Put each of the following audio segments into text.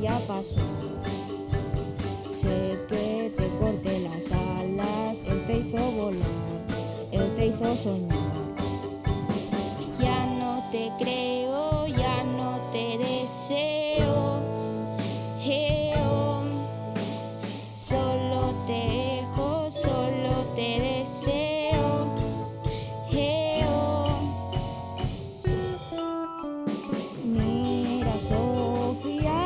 ya pasó. Sé que te corté las alas, él te hizo volar, él te hizo soñar. Ya no te creo, ya no te deseo. Solo te dejo, solo te deseo. Mira, Sofía,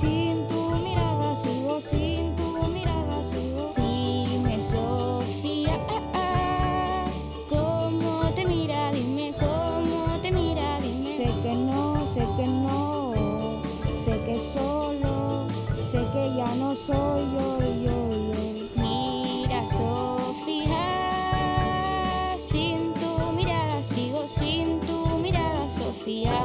sin tu mirada sigo, sin tu mirada sigo. Dime, Sofía, ¿cómo te mira? Dime, ¿cómo te mira? Dime. Sé que no, sé que no, sé que solo, sé que ya no soy yo. Mira, Sofía, sin tu mirada sigo, sin tu mirada, Sofía.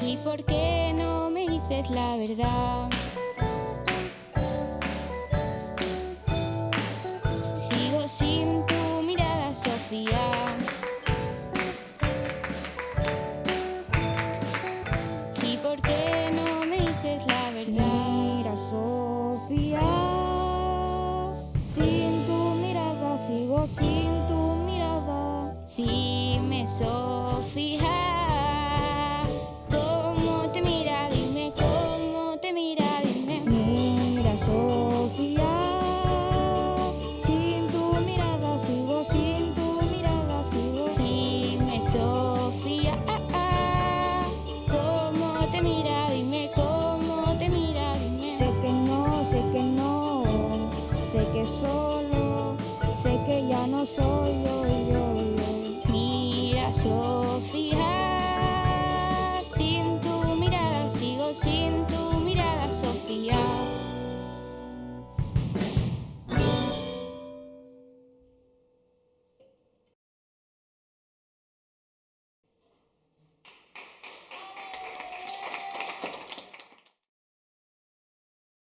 ¿Y por qué no me dices la verdad? Sigo sin tu mirada, Sofía. ¿Y por qué no me dices la verdad? Mira, Sofía, sin tu mirada sigo, sin tu mirada. Dime, Sofía, ¿cómo te mira? Dime, ¿cómo te mira? Dime. Mira, Sofía, sin tu mirada sigo, sin tu mirada sigo. Dime, Sofía, ¿cómo te mira? Dime, ¿cómo te mira? Dime. Sé que no, sé que no, sé que solo, sé que ya no soy yo. Mira, Sofía,